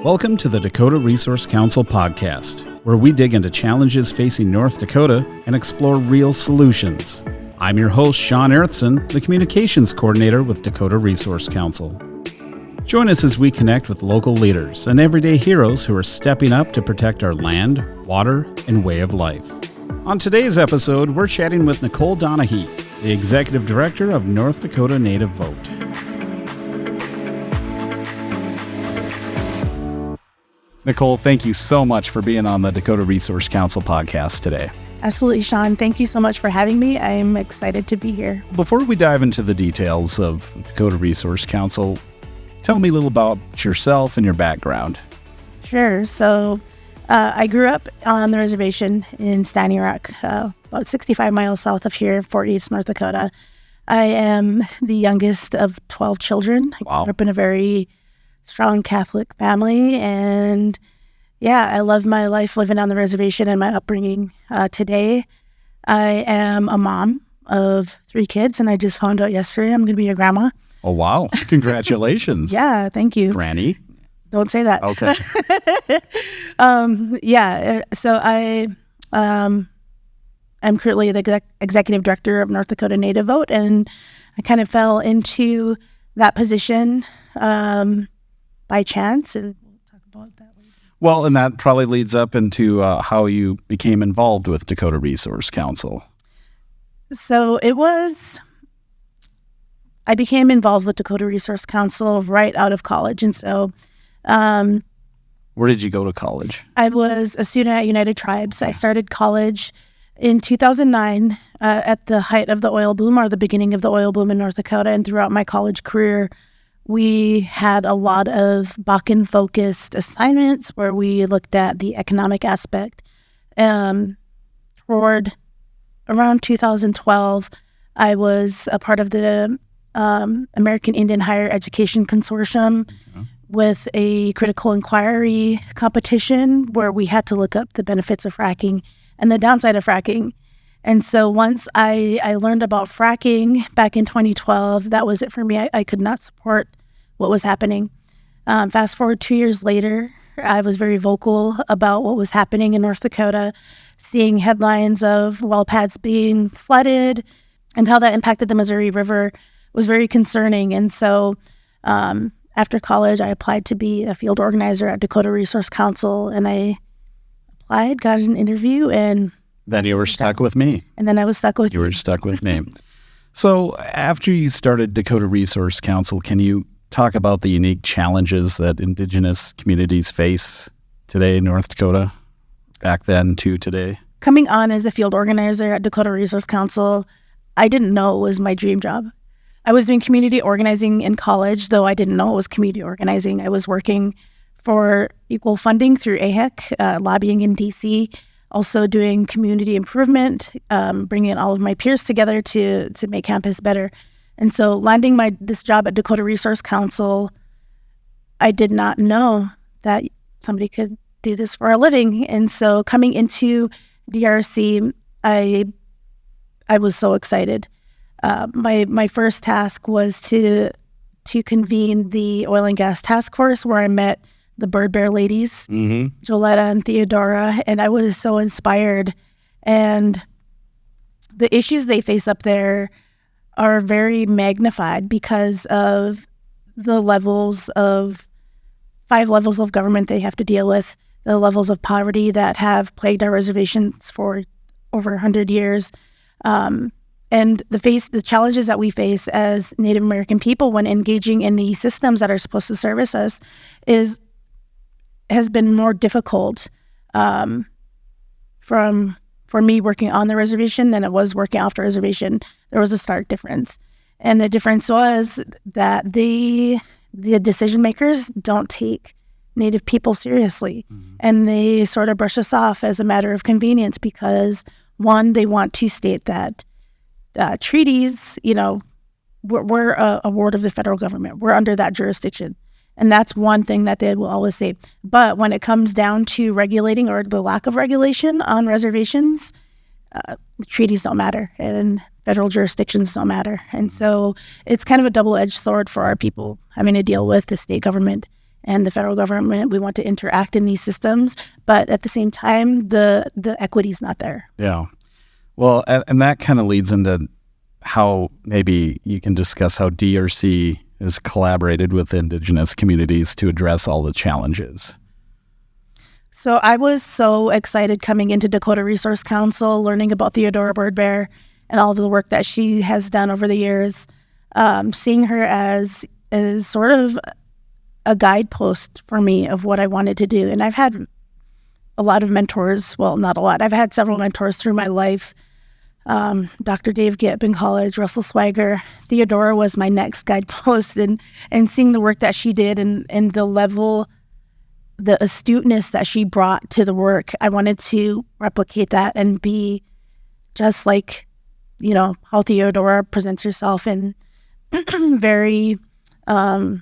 Welcome to the Dakota Resource Council Podcast, where we dig into challenges facing North Dakota and explore real solutions. I'm your host, Sean Erthson, the Communications Coordinator with Dakota Resource Council. Join us as we connect with local leaders and everyday heroes who are stepping up to protect our land, water, and way of life. On today's episode, we're chatting with Nicole Donaghy, the Executive Director of North Dakota Native Vote. Nicole, thank you so much for being on the Dakota Resource Council podcast today. Absolutely, Sean. Thank you so much for having me. I'm excited to be here. Before we dive into the details of Dakota Resource Council, tell me a little about yourself and your background. Sure. So I grew up on the reservation in Stony Rock, about 65 miles south of here, Fort East, North Dakota. I am the youngest of 12 children. Wow. I grew up in a very strong Catholic family, and I love my life living on the reservation and my upbringing. Today, I am a mom of 3 kids, and I just found out yesterday I'm going to be a grandma. Oh, wow. Congratulations. Yeah, thank you. Granny. Don't say that. Okay. So I'm currently the Executive Director of North Dakota Native Vote, and I kind of fell into that position by chance, and we'll talk about that later. Well, and that probably leads up into how you became involved with Dakota Resource Council. So I became involved with Dakota Resource Council right out of college, and so where did you go to college? I was a student at United Tribes. I started college in 2009 at the height of the oil boom, or the beginning of the oil boom in North Dakota, and throughout my college career, we had a lot of Bakken-focused assignments where we looked at the economic aspect. Toward around 2012, I was a part of the American Indian Higher Education Consortium with a critical inquiry competition where we had to look up the benefits of fracking and the downside of fracking. And so once I learned about fracking back in 2012, that was it for me. I could not support what was happening. Fast forward 2 years later, I was very vocal about what was happening in North Dakota, seeing headlines of well pads being flooded and how that impacted the Missouri River was very concerning. And so after college, I applied to be a field organizer at Dakota Resource Council, and I applied, got an interview, and then you were stuck with me. And then I was stuck with you. You were stuck with me. So after you started Dakota Resource Council, can you talk about the unique challenges that Indigenous communities face today in North Dakota, back then to today? Coming on as a field organizer at Dakota Resource Council, I didn't know it was my dream job. I was doing community organizing in college, though I didn't know it was community organizing. I was working for equal funding through AHEC, lobbying in D.C., also doing community improvement, bringing all of my peers together to make campus better. And so landing this job at Dakota Resource Council, I did not know that somebody could do this for a living. And so coming into DRC, I was so excited. My first task was to convene the oil and gas task force, where I met the Bird Bear ladies, Joletta and Theodora, and I was so inspired. And the issues they face up there are very magnified because of the 5 levels of government they have to deal with, the levels of poverty that have plagued our reservations for over 100 years, and the challenges that we face as Native American people when engaging in the systems that are supposed to service us has been more difficult for me working on the reservation than it was working off the reservation. There was a stark difference. And the difference was that the decision makers don't take Native people seriously. And they sort of brush us off as a matter of convenience because, one, they want to state that treaties, we're a ward of the federal government. We're under that jurisdiction. And that's one thing that they will always say. But when it comes down to regulating or the lack of regulation on reservations, treaties don't matter and federal jurisdictions don't matter. And so it's kind of a double-edged sword for our people having to deal with the state government and the federal government. We want to interact in these systems, but at the same time, the equity is not there. Yeah. Well, and that kind of leads into how maybe you can discuss how DRC has collaborated with Indigenous communities to address all the challenges. So I was so excited coming into Dakota Resource Council, learning about Theodora Bird Bear and all of the work that she has done over the years, seeing her as sort of a guidepost for me of what I wanted to do. And I've had a lot of mentors. Well, not a lot. I've had several mentors through my life. Dr. Dave Gipp in college, Russell Swagger. Theodora was my next guidepost, and seeing the work that she did and the level, the astuteness that she brought to the work, I wanted to replicate that and be just like, how Theodora presents herself in very, I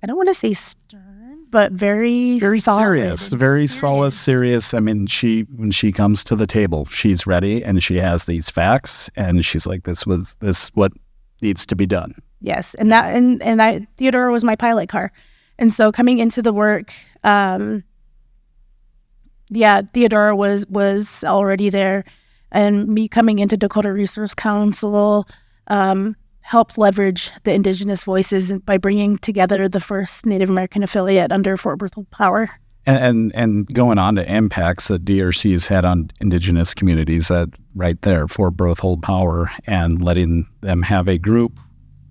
don't want to say stern, but very serious, very solid, serious. I mean, when she comes to the table, she's ready and she has these facts, and she's like, this what needs to be done. Yes, and Theodora was my pilot car, and so coming into the work, Theodora was already there, and me coming into Dakota Resource Council helped leverage the Indigenous voices by bringing together the first Native American affiliate under Fort Berthold Power. And going on to impacts that DRC has had on Indigenous communities, that right there, Fort Berthold Power, and letting them have a group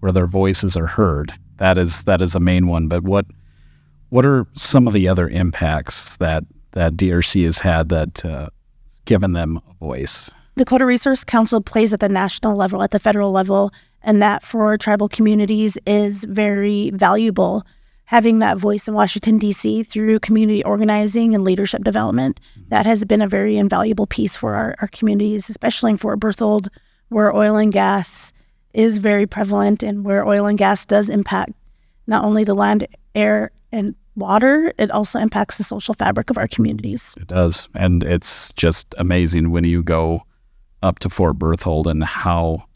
where their voices are heard. That is a main one. But what are some of the other impacts that DRC has had that given them a voice? Dakota Resource Council plays at the national level, at the federal level, and that for tribal communities is very valuable. Having that voice in Washington, D.C. through community organizing and leadership development, that has been a very invaluable piece for our communities, especially in Fort Berthold, where oil and gas is very prevalent and where oil and gas does impact not only the land, air, and water, it also impacts the social fabric of our communities. It does, and it's just amazing when you go up to Fort Berthold and how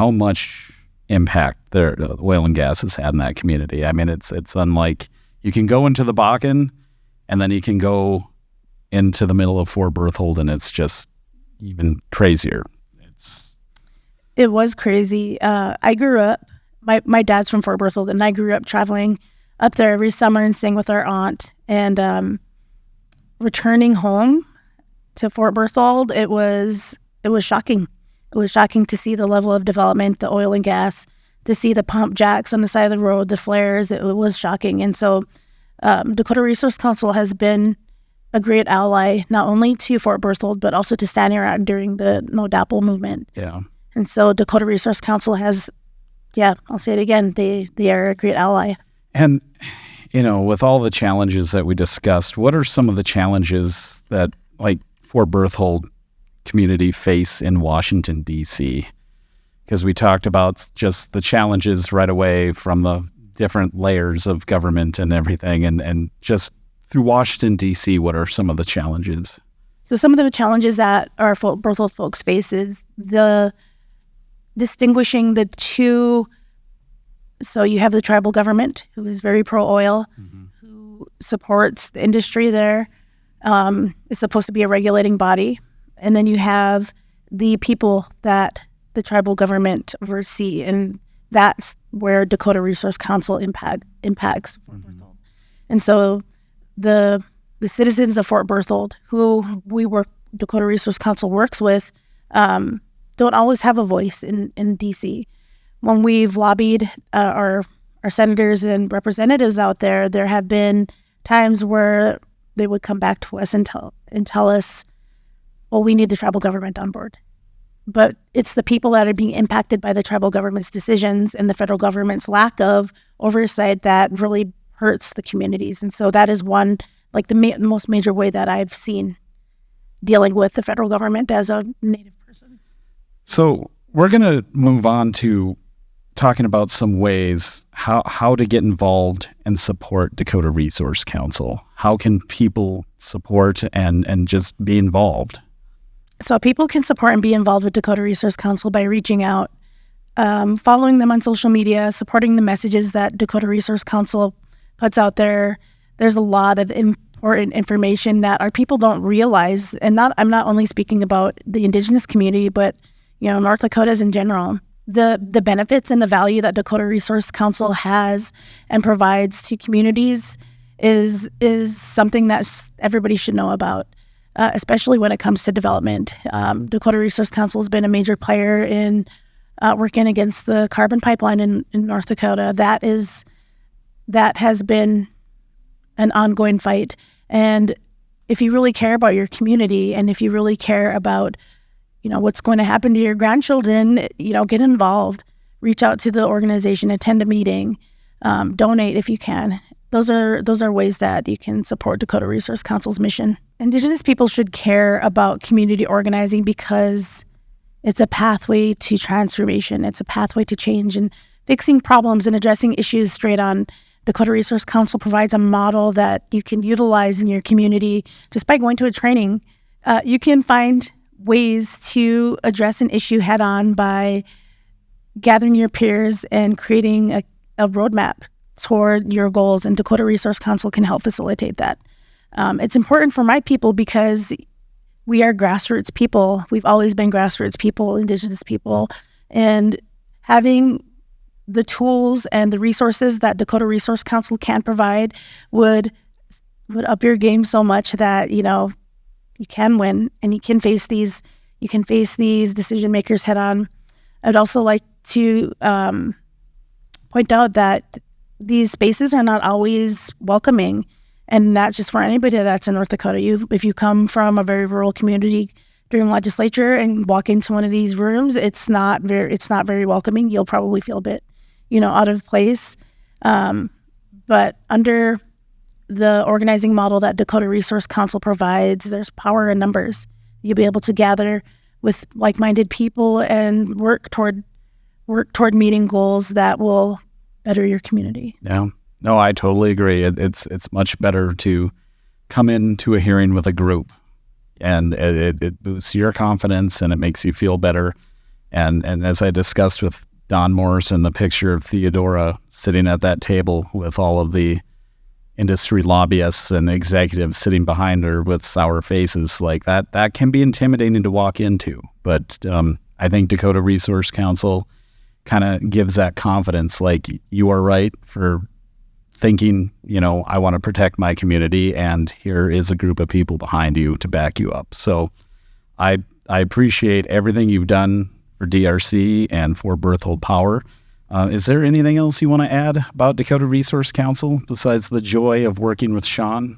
much impact the oil and gas has had in that community. I mean, it's unlike, you can go into the Bakken and then you can go into the middle of Fort Berthold and it's just even crazier. It was crazy. I grew up, my dad's from Fort Berthold, and I grew up traveling up there every summer and staying with our aunt, and returning home to Fort Berthold, it was shocking. It was shocking to see the level of development, the oil and gas, to see the pump jacks on the side of the road, the flares. It was shocking. And so Dakota Resource Council has been a great ally, not only to Fort Berthold, but also to Standing Rock during the No DAPL movement. Yeah. And so Dakota Resource Council has, I'll say it again, they are a great ally. And, with all the challenges that we discussed, what are some of the challenges that, like, Fort Berthold community face in Washington, D.C.? Because we talked about just the challenges right away from the different layers of government and everything, and just through Washington, D.C., what are some of the challenges? So some of the challenges that our Fort Berthold folks face is the distinguishing the two. So you have the tribal government, who is very pro-oil, who supports the industry there, is supposed to be a regulating body. And then you have the people that the tribal government oversee, and that's where Dakota Resource Council impacts Fort Berthold. And so the citizens of Fort Berthold, who Dakota Resource Council works with, don't always have a voice in D.C. When we've lobbied our senators and representatives out there, there have been times where they would come back to us and tell us, well, we need the tribal government on board. But it's the people that are being impacted by the tribal government's decisions and the federal government's lack of oversight that really hurts the communities. And so that is one, like the most major way that I've seen dealing with the federal government as a Native person. So we're going to move on to talking about some ways how to get involved and support Dakota Resource Council. How can people support and just be involved? So people can support and be involved with Dakota Resource Council by reaching out, following them on social media, supporting the messages that Dakota Resource Council puts out there, there's a lot of important information that our people don't realize. And I'm not only speaking about the Indigenous community, but North Dakotas in general. The benefits and the value that Dakota Resource Council has and provides to communities is something that everybody should know about, especially when it comes to development. Dakota Resource Council has been a major player in working against the carbon pipeline in North Dakota. That has been an ongoing fight. And if you really care about your community, and if you really care about what's going to happen to your grandchildren, get involved, reach out to the organization, attend a meeting, donate if you can. Those are ways that you can support Dakota Resource Council's mission. Indigenous people should care about community organizing because it's a pathway to transformation. It's a pathway to change and fixing problems and addressing issues straight on. Dakota Resource Council provides a model that you can utilize in your community just by going to a training. You can find ways to address an issue head on by gathering your peers and creating a roadmap toward your goals, and Dakota Resource Council can help facilitate that. It's important for my people because we are grassroots people. We've always been grassroots people, Indigenous people, and having the tools and the resources that Dakota Resource Council can provide would up your game so much that you can win and you can face these decision makers head on. I'd also like to point out that these spaces are not always welcoming, and not just for anybody that's in North Dakota. If you come from a very rural community during legislature and walk into one of these rooms, it's not very welcoming. You'll probably feel a bit, out of place. But under the organizing model that Dakota Resource Council provides, there's power in numbers. You'll be able to gather with like-minded people and work toward meeting goals that will better your community. Yeah. No, I totally agree. It's much better to come into a hearing with a group, and it boosts your confidence and it makes you feel better. And as I discussed with Don Morrison, the picture of Theodora sitting at that table with all of the industry lobbyists and executives sitting behind her with sour faces, like that can be intimidating to walk into. But I think Dakota Resource Council kind of gives that confidence, like, you are right for thinking, I want to protect my community, and here is a group of people behind you to back you up. So I appreciate everything you've done for DRC and for Berthold Power. Is there anything else you want to add about Dakota Resource Council besides the joy of working with Sean?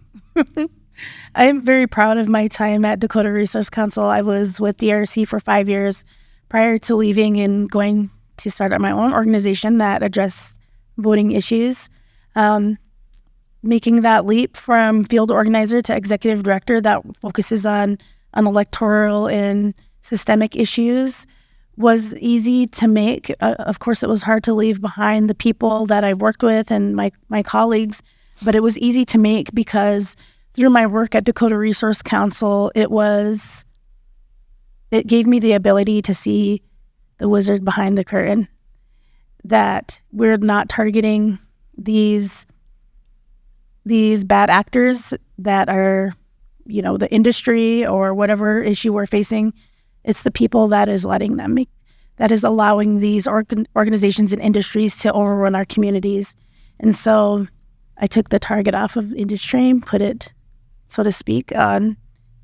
I am very proud of my time at Dakota Resource Council. I was with DRC for 5 years prior to leaving and going to start up my own organization that addressed voting issues. Making that leap from field organizer to executive director that focuses on electoral and systemic issues was easy to make. Of course, it was hard to leave behind the people that I've worked with and my colleagues, but it was easy to make because through my work at Dakota Resource Council, it gave me the ability to see the wizard behind the curtain, that we're not targeting these bad actors that are, the industry or whatever issue we're facing. It's the people that is that is allowing these organizations and industries to overrun our communities. And so I took the target off of industry and put it, so to speak, on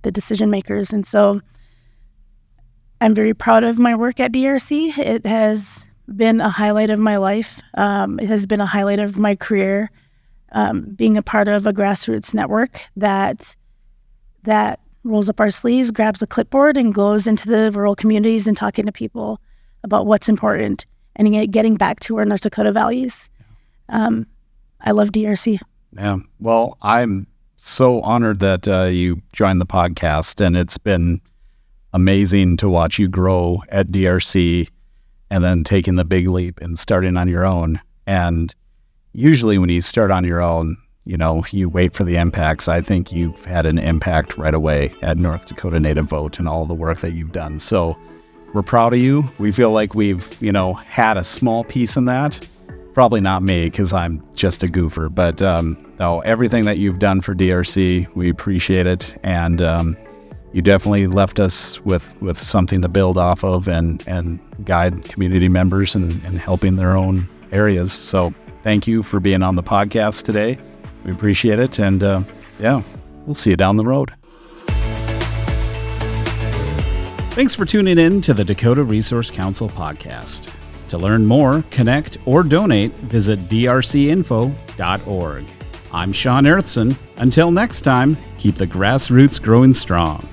the decision makers. And so I'm very proud of my work at DRC. It has been a highlight of my life. It has been a highlight of my career, being a part of a grassroots network that rolls up our sleeves, grabs a clipboard, and goes into the rural communities and talking to people about what's important and getting back to our North Dakota values. I love DRC. Yeah. Well, I'm so honored that you joined the podcast, and it's been amazing to watch you grow at DRC and then taking the big leap and starting on your own. And usually when you start on your own, you wait for the impacts. I think you've had an impact right away at North Dakota Native Vote and all the work that you've done. So we're proud of you. We feel like we've, had a small piece in that, Probably not me, because I'm just a goofer. But no, everything that you've done for DRC, we appreciate it. And you definitely left us with something to build off of and guide community members in helping their own areas. So thank you for being on the podcast today. We appreciate it. And we'll see you down the road. Thanks for tuning in to the Dakota Resource Council Podcast. To learn more, connect, or donate, visit drcinfo.org. I'm Sean Erthson. Until next time, keep the grassroots growing strong.